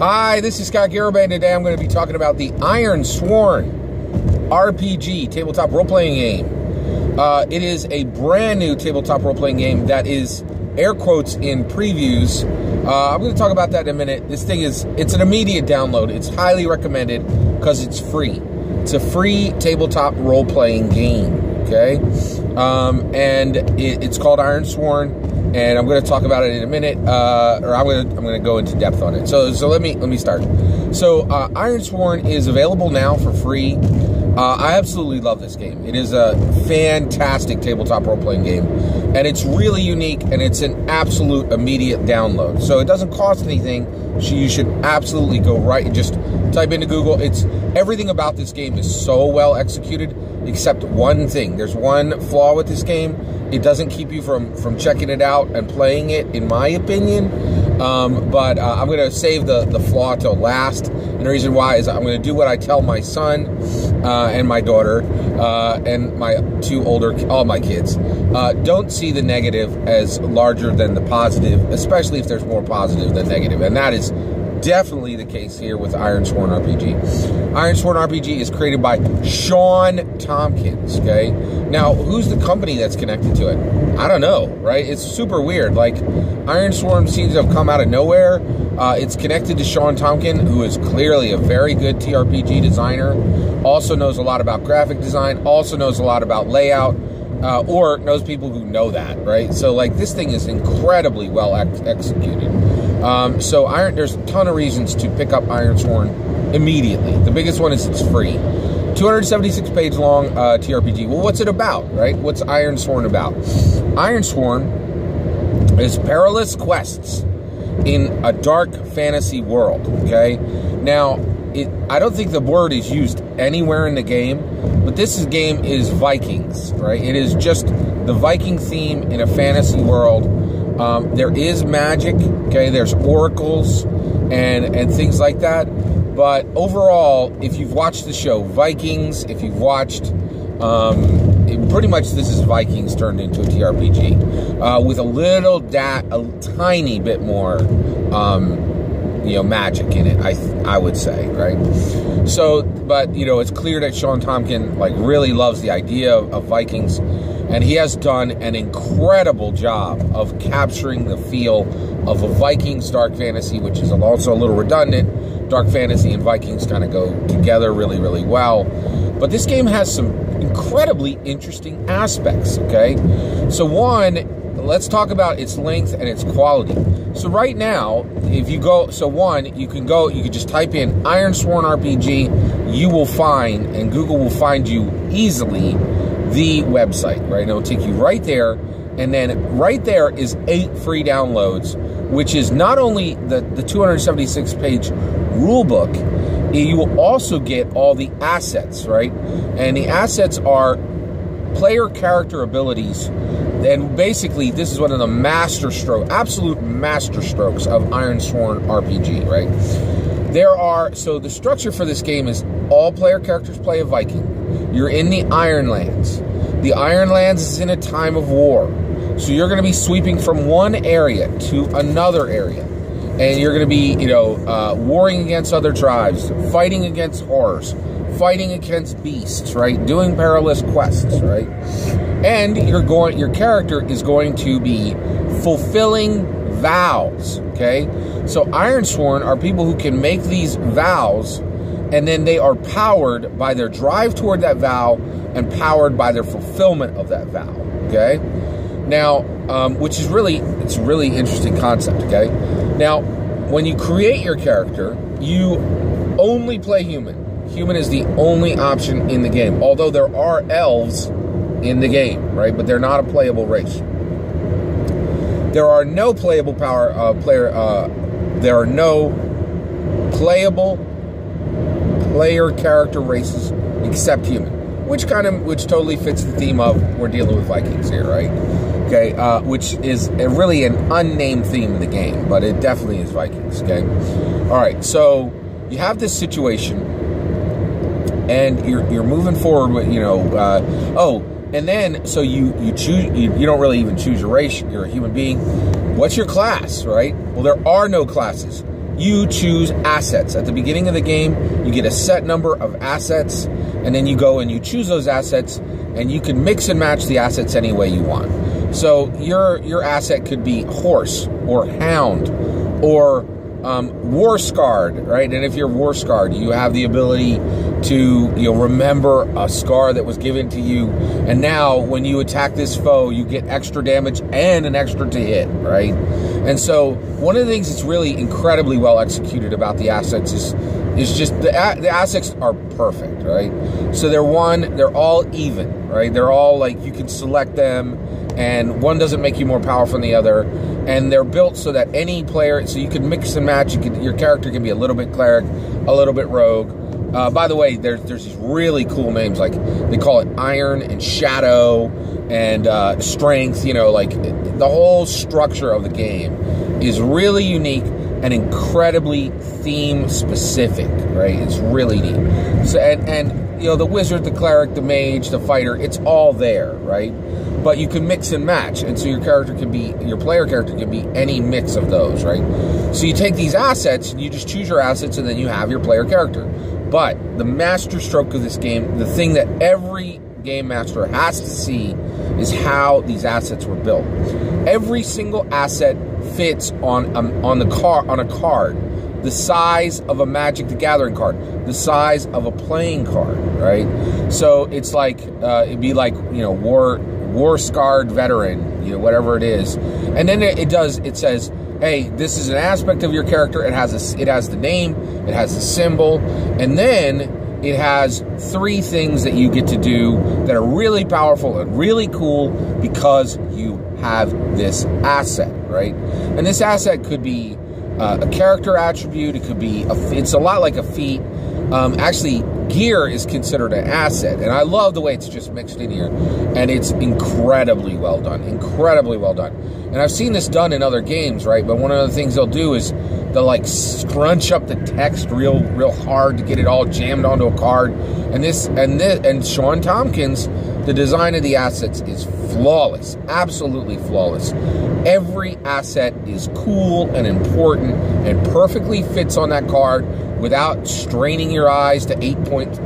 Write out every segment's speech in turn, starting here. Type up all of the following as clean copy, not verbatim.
Hi, this is Scott Garibay, and today I'm going to be talking about the Ironsworn RPG tabletop role-playing game. It is a brand new tabletop role-playing game that is, air quotes, in previews. I'm going to talk about that in a minute. This thing it's an immediate download. It's highly recommended because it's free. It's a free tabletop role-playing game, okay? And it's called Ironsworn. And I'm going to talk about it in a minute, or I'm going to go into depth on it. So let me start. So Ironsworn is available now for free. I absolutely love this game. It is a fantastic tabletop role-playing game, and it's really unique, and it's an absolute immediate download. So it doesn't cost anything. So you should absolutely go right and just type into Google. Everything about this game is so well executed, except one thing. There's one flaw with this game. It doesn't keep you from checking it out and playing it, in my opinion. But I'm going to save the flaw till last. And the reason why is I'm going to do what I tell my son and my daughter and my all my kids. Don't see the negative as larger than the positive, especially if there's more positive than negative. And that is definitely the case here with Ironsworn RPG. Ironsworn RPG is created by Sean Tompkins, okay? Now, who's the company that's connected to it? I don't know, right? It's super weird. Like, Ironsworn seems to have come out of nowhere. It's connected to Sean Tompkins, who is clearly a very good TRPG designer, also knows a lot about graphic design, also knows a lot about layout, or knows people who know that, right? So, like, this thing is incredibly well executed. So there's a ton of reasons to pick up Ironsworn immediately. The biggest one is it's free. 276 page long TRPG. Well, what's it about, right? What's Ironsworn about? Ironsworn is perilous quests in a dark fantasy world, okay? Now, I don't think the word is used anywhere in the game, but this game is Vikings, right? It is just the Viking theme in a fantasy world. There is magic, okay? There's oracles and things like that. But overall, if you've watched the show Vikings, if you've watched, pretty much this is Vikings turned into a TRPG with a tiny bit more, magic in it. I would say, right? So, but it's clear that Sean Tompkins really loves the idea of Vikings. And he has done an incredible job of capturing the feel of a Vikings dark fantasy, which is also a little redundant. Dark fantasy and Vikings kind of go together really, really well. But this game has some incredibly interesting aspects, okay? So one, let's talk about its length and its quality. So right now, if you go, you can just type in Ironsworn RPG, you will find, and Google will find you easily, the website, right? It'll take you right there, and then right there is 8 free downloads, which is not only the 276 page rule book, you will also get all the assets, right? And the assets are player character abilities, and basically this is one of the absolute master strokes of Ironsworn RPG, right? So the structure for this game is all player characters play a Viking. You're in the Ironlands. The Ironlands is in a time of war. So you're going to be sweeping from one area to another area. And you're going to be, warring against other tribes, fighting against horrors, fighting against beasts, right? Doing perilous quests, right? And your character is going to be fulfilling vows, okay? So Ironsworn are people who can make these vows, and then they are powered by their drive toward that vow and powered by their fulfillment of that vow, okay? Now, which is it's a really interesting concept, okay? Now, when you create your character, you only play human. Human is the only option in the game, although there are elves in the game, right? But they're not a playable race. There are no playable player character races except human, which totally fits the theme of we're dealing with Vikings here, right? Okay, which is really an unnamed theme in the game, but it definitely is Vikings. Okay, all right. So you have this situation, and you're moving forward with and then so you choose. You don't really even choose your race. You're a human being. What's your class, right? Well, there are no classes. you choose assets. At the beginning of the game, you get a set number of assets, and then you go and you choose those assets, and you can mix and match the assets any way you want. So your asset could be horse or hound or war scarred, right? And if you're war scarred, you have the ability to remember a scar that was given to you, and now when you attack this foe, you get extra damage and an extra to hit, right? And so one of the things that's really incredibly well executed about the assets is just the assets are perfect, right? So they're all even, right? They're all like, you can select them, and one doesn't make you more powerful than the other, and they're built so that any player, so you can mix and match. Your character can be a little bit cleric, a little bit rogue. By the way, there's these really cool names, like they call it Iron and Shadow and Strength. Like the whole structure of the game is really unique and incredibly theme specific, right? It's really neat. So and the wizard, the cleric, the mage, the fighter, it's all there, right? But you can mix and match, and so your player character can be any mix of those, right? So you take these assets, and you just choose your assets, and then you have your player character. But the master stroke of this game, the thing that every game master has to see, is how these assets were built. Every single asset fits on a card, the size of a Magic the Gathering card, the size of a playing card, right? So it's like it'd be like war scarred veteran, whatever it is, and then it says, hey, this is an aspect of your character. It has the name, it has the symbol, and then it has 3 things that you get to do that are really powerful and really cool because you have this asset, right? And this asset could be a character attribute. It could be it's a lot like a feat. Actually, gear is considered an asset, and I love the way it's just mixed in here, and it's incredibly well done, incredibly well done. And I've seen this done in other games, right? But one of the things they'll do is they'll like scrunch up the text real hard to get it all jammed onto a card. And Sean Tompkins, the design of the assets is flawless, absolutely flawless. Every asset is cool and important and perfectly fits on that card without straining your eyes to 8-point,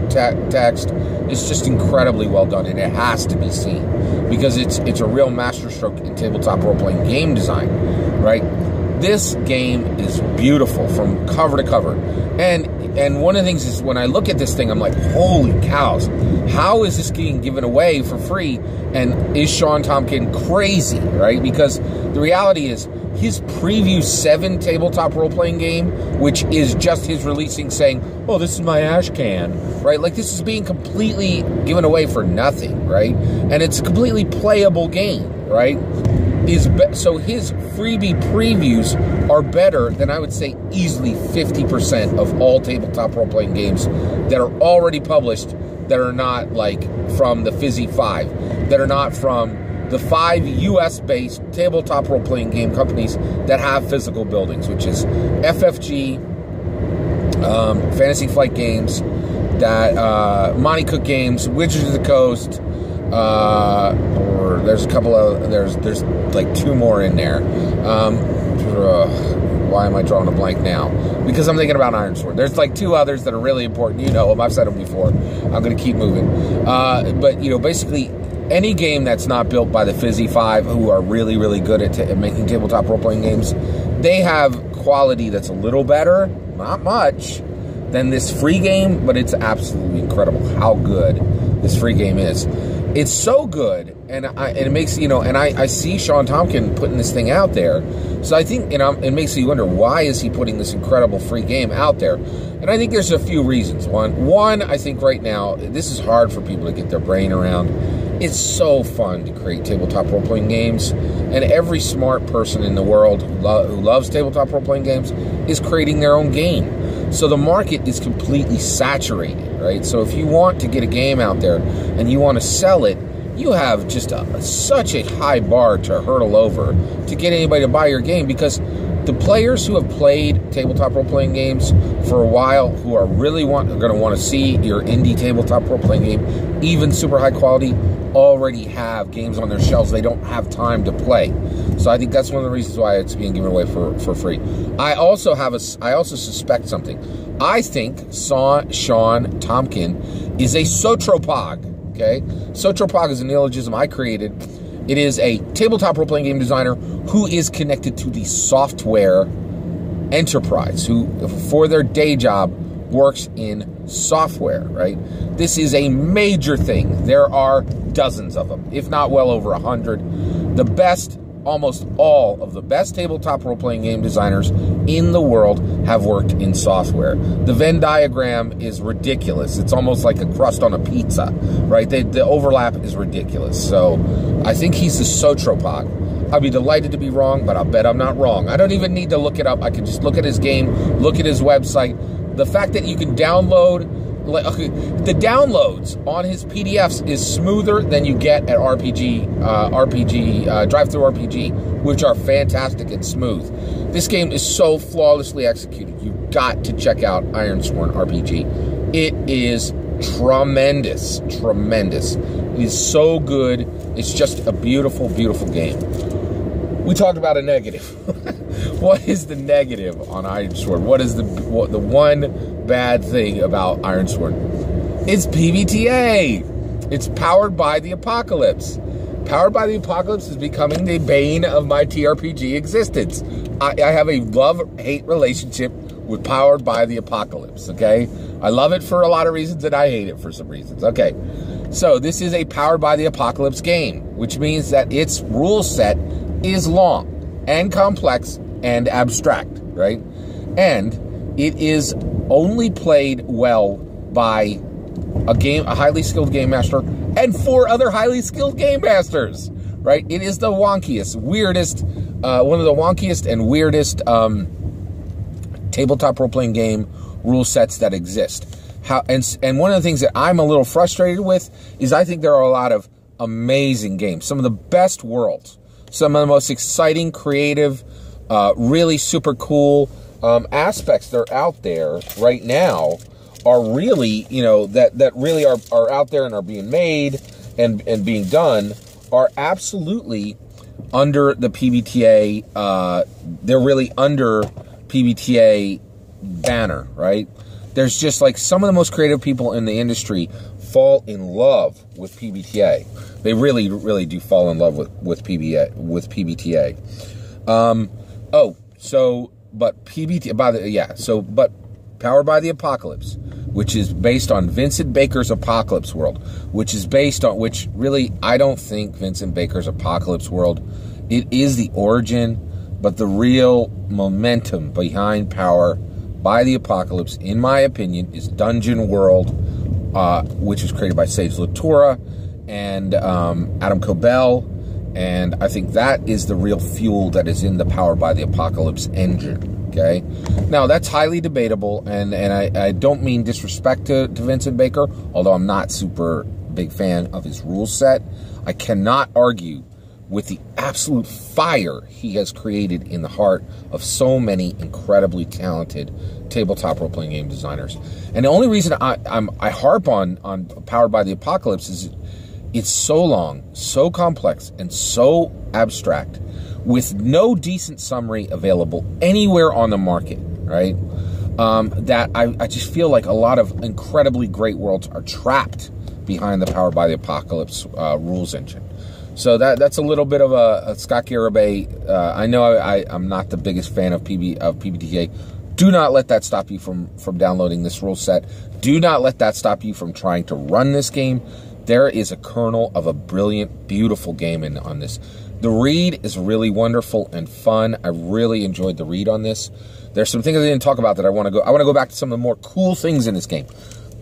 text. It's just incredibly well done, and it has to be seen because it's a real masterstroke in tabletop role-playing game design, right? This game is beautiful from cover to cover, and one of the things is when I look at this thing, I'm like, holy cows, how is this getting given away for free? And is Sean Tompkins crazy, right? Because the reality is, his preview 7 tabletop role-playing game, which is just his releasing saying, oh, this is my ash can, right? Like, this is being completely given away for nothing, right? And it's a completely playable game, right? So his freebie previews are better than, I would say, easily 50% of all tabletop role-playing games that are already published, that are not, like, from the Fizzy 5, that are not from the 5 US-based tabletop role-playing game companies that have physical buildings, which is FFG, Fantasy Flight Games, that Monty Cook Games, Wizards of the Coast, or there's a couple of, there's like 2 more in there. Why am I drawing a blank now? Because I'm thinking about Ironsworn. There's like 2 others that are really important. You know them. I've said them before. I'm going to keep moving. But, basically, any game that's not built by the Fizzy 5, who are really, really good at making tabletop role-playing games, they have quality that's a little better, not much, than this free game, but it's absolutely incredible how good this free game is. It's so good, and it makes, and I see Sean Tompkins putting this thing out there, so I think, it makes you wonder, why is he putting this incredible free game out there? And I think there's a few reasons. One, I think right now, this is hard for people to get their brain around. It's so fun to create tabletop role-playing games, and every smart person in the world who loves tabletop role-playing games is creating their own game. So the market is completely saturated, right? So if you want to get a game out there and you want to sell it, you have just such a high bar to hurdle over to get anybody to buy your game, because The players who have played tabletop role-playing games for a while, who are really going to want to see your indie tabletop role-playing game, even super high quality, already have games on their shelves they don't have time to play. So I think that's one of the reasons why it's being given away for free. I also suspect something. I think Sean Tompkin is a sotropog. Okay, sotropog is a neologism I created. It is a tabletop role-playing game designer who is connected to the software enterprise, who for their day job works in software, right? This is a major thing. There are dozens of them, if not well over 100. The best, almost all of the best tabletop role-playing game designers in the world have worked in software. The Venn diagram is ridiculous. It's almost like a crust on a pizza, right? The overlap is ridiculous. So I think he's the sotropog. I'll be delighted to be wrong, but I'll bet I'm not wrong. I don't even need to look it up. I can just look at his game, look at his website. The fact that you can download, the downloads on his PDFs is smoother than you get at Drive-Thru RPG, which are fantastic and smooth. This game is so flawlessly executed. You've got to check out Ironsworn RPG. It is tremendous, tremendous. It is so good. It's just a beautiful, beautiful game. We talked about a negative. What is the negative on Ironsworn? What is the one bad thing about Ironsworn? It's PBTA. It's Powered by the Apocalypse. Powered by the Apocalypse is becoming the bane of my TRPG existence. I have a love-hate relationship with Powered by the Apocalypse, okay? I love it for a lot of reasons, and I hate it for some reasons. Okay, so this is a Powered by the Apocalypse game, which means that its rule set is long and complex and abstract, right? And it is only played well by a highly skilled game master and 4 other highly skilled game masters, right? It is the wonkiest, weirdest, one of the wonkiest and weirdest tabletop role-playing game rule sets that exist. And one of the things that I'm a little frustrated with is I think there are a lot of amazing games, some of the best worlds, some of the most exciting, creative, really super cool aspects that are out there right now are really, that really are out there and are being made and being done are absolutely under the PBTA. They're really under PBTA banner, right? There's just like some of the most creative people in the industry fall in love with PBTA. They really, really do fall in love with PBTA. But Powered by the Apocalypse, which is based on Vincent Baker's Apocalypse World, which really, I don't think Vincent Baker's Apocalypse World, it is the origin, but the real momentum behind Power by the Apocalypse, in my opinion, is Dungeon World, which was created by Sage Latura and Adam Cobell, and I think that is the real fuel that is in the Powered by the Apocalypse engine, okay? Now, that's highly debatable, and I don't mean disrespect to Vincent Baker, although I'm not super big fan of his rule set. I cannot argue with the absolute fire he has created in the heart of so many incredibly talented tabletop role-playing game designers. And the only reason I harp on Powered by the Apocalypse is it's so long, so complex, and so abstract, with no decent summary available anywhere on the market, right? That I just feel like a lot of incredibly great worlds are trapped behind the Powered by the Apocalypse rules engine. So that's a little bit of a Scott Garibay. I know I'm not the biggest fan of PBTA. Do not let that stop you from downloading this rule set. Do not let that stop you from trying to run this game. There is a kernel of a brilliant, beautiful game on this. The read is really wonderful and fun. I really enjoyed the read on this. There's some things I didn't talk about that I want to go back to some of the more cool things in this game.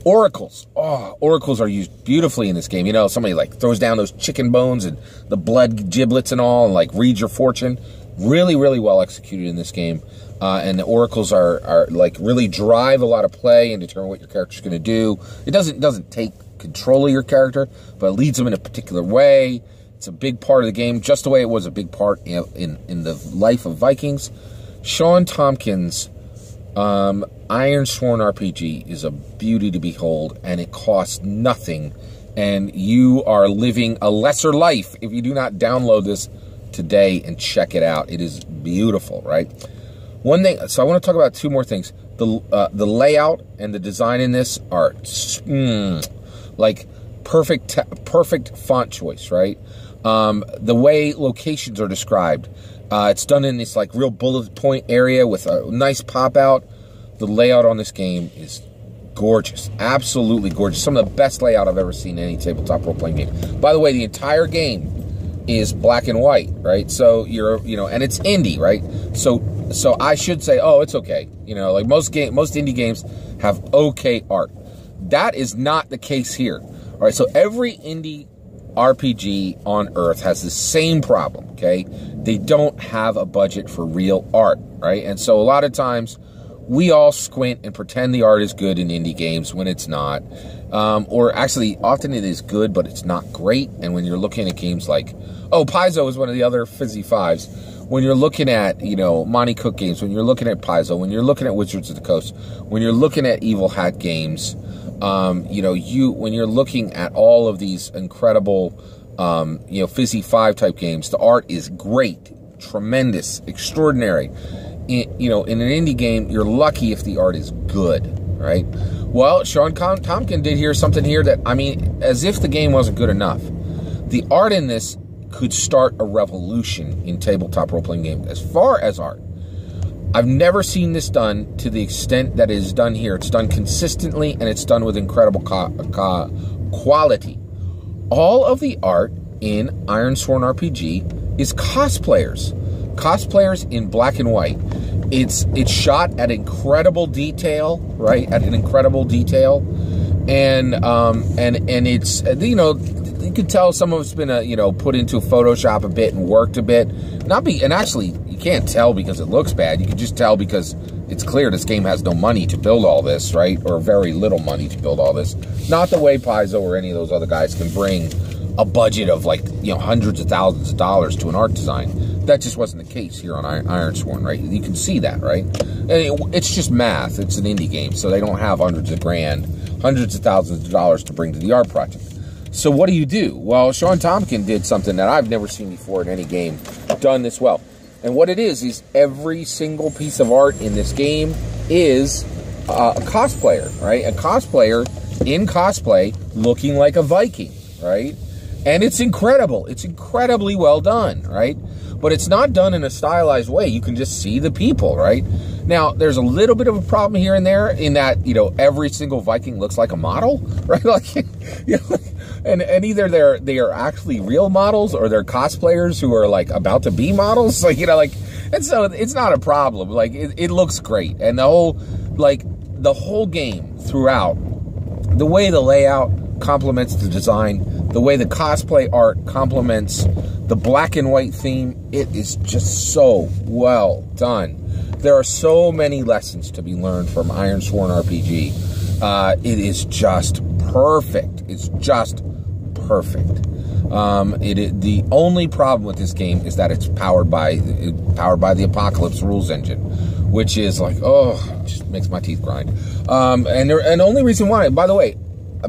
Oracles. Oh, oracles are used beautifully in this game. You know, somebody like throws down those chicken bones and the blood giblets and all, and like reads your fortune. Really, really well executed in this game. And the oracles are like really drive a lot of play and determine what your character's going to do. It doesn't take control of your character, but it leads them in a particular way. It's a big part of the game, just the way it was a big part in the life of Vikings. Sean Tompkins' Ironsworn RPG is a beauty to behold, and it costs nothing, and you are living a lesser life if you do not download this today and check it out. It is beautiful, right? One thing, so I want to talk about two more things. The layout and the design in this are like perfect font choice, right? The way locations are described, it's done in this like real bullet point area with a nice pop out. The layout on this game is gorgeous, absolutely gorgeous. Some of the best layout I've ever seen in any tabletop role-playing game. By the way, the entire game is black and white, right? So and it's indie, right? So I should say, oh, it's okay. Like most indie games have okay art. That is not the case here. All right, so every indie RPG on Earth has the same problem, okay? They don't have a budget for real art, right? And so a lot of times we all squint and pretend the art is good in indie games when it's not. Or actually, often it is good, but it's not great. And when you're looking at games like, Paizo is one of the other Fizzy Fives. When you're looking at, Monty Cook games, when you're looking at Paizo, when you're looking at Wizards of the Coast, when you're looking at Evil Hat games, when you're looking at all of these incredible, Fizzy Five type games, the art is great, tremendous, extraordinary. In an indie game, you're lucky if the art is good, right? Well, Sean Tompkins did something here that, as if the game wasn't good enough. The art in this could start a revolution in tabletop role-playing games as far as art. I've never seen this done to the extent that it is done here. It's done consistently, and it's done with incredible quality. All of the art in Ironsworn RPG is cosplayers in black and white. It's shot at incredible detail, right? At an incredible detail, and it's you could tell some of it's been put into Photoshop a bit and worked a bit. And actually you can't tell because it looks bad. You can just tell because it's clear this game has no money to build all this, right? Or very little money to build all this. Not the way Paizo or any of those other guys can bring a budget of like hundreds of thousands of dollars to an art design. That just wasn't the case here on Ironsworn, right? You can see that, right? And it's just math. It's an indie game, so they don't have hundreds of thousands of dollars to bring to the art project. So what do? Well, Sean Tompkins did something that I've never seen before in any game done this well. And what it is every single piece of art in this game is a cosplayer, right? A cosplayer in cosplay looking like a Viking, right? And it's incredible. It's incredibly well done, right? But it's not done in a stylized way. You can just see the people, right? Now, there's a little bit of a problem here and there in that, every single Viking looks like a model, right? And either they are actually real models or they're cosplayers who are like about to be models, and so it's not a problem. Like it looks great, and the whole game throughout, the way the layout complements the design, the way the cosplay art complements the black and white theme, it is just so well done. There are so many lessons to be learned from Ironsworn RPG. It is just perfect. It's just perfect. The only problem with this game is that it's powered by the Apocalypse rules engine, which is like, it just makes my teeth grind. And the only reason why, by the way,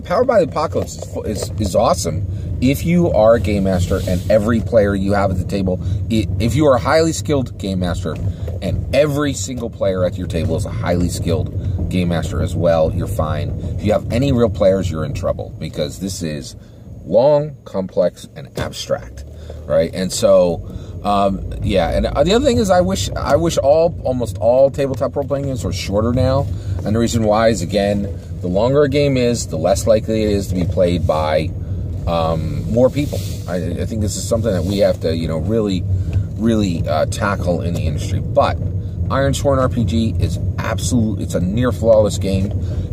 powered by the Apocalypse is awesome if you are a game master and every player you have at the table, if you are a highly skilled game master and every single player at your table is a highly skilled game master as well, you're fine. If you have any real players, you're in trouble because this is long, complex, and abstract, right? And so, yeah. And the other thing is, I wish almost all tabletop role-playing games were shorter now. And the reason why is, again, the longer a game is, the less likely it is to be played by more people. I think this is something that we have to, really tackle in the industry. But Ironsworn RPG is it's a near flawless game.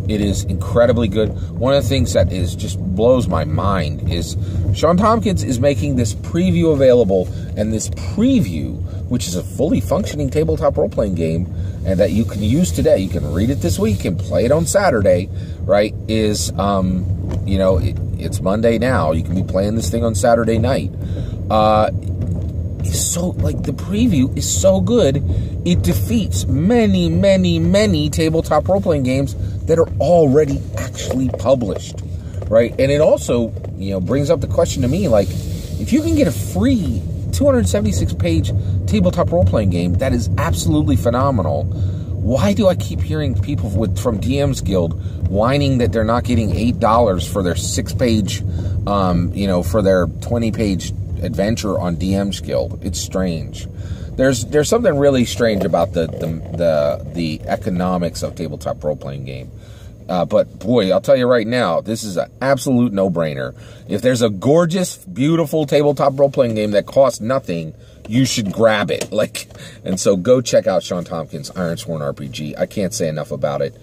It is incredibly good. One of the things that just blows my mind is Sean Tompkins is making this preview available, and this preview, which is a fully functioning tabletop role-playing game, and that you can use today, you can read it this week and play it on Saturday, right, is, it's Monday now. You can be playing this thing on Saturday night. is so, like, the preview is so good, it defeats many, many, many tabletop role-playing games that are already actually published, right? And it also, you know, brings up the question to me, like, if you can get a free 276-page tabletop role-playing game that is absolutely phenomenal, why do I keep hearing people from DM's Guild whining that they're not getting $8 for their 6-page, you know, for their 20-page adventure on DM's Guild? It's strange. There's something really strange about the economics of tabletop role-playing game. But boy, I'll tell you right now, this is an absolute no-brainer. If there's a gorgeous, beautiful tabletop role-playing game that costs nothing, you should grab it. And so go check out Sean Tompkins' Ironsworn RPG. I can't say enough about it.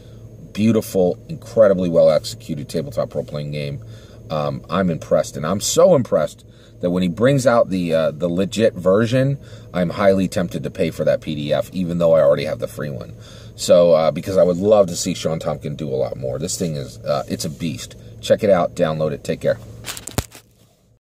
Beautiful, incredibly well-executed tabletop role-playing game. I'm impressed, and I'm so impressed that when he brings out the legit version, I'm highly tempted to pay for that PDF, even though I already have the free one. So, because I would love to see Sean Tompkins do a lot more. This thing is, it's a beast. Check it out, download it, take care.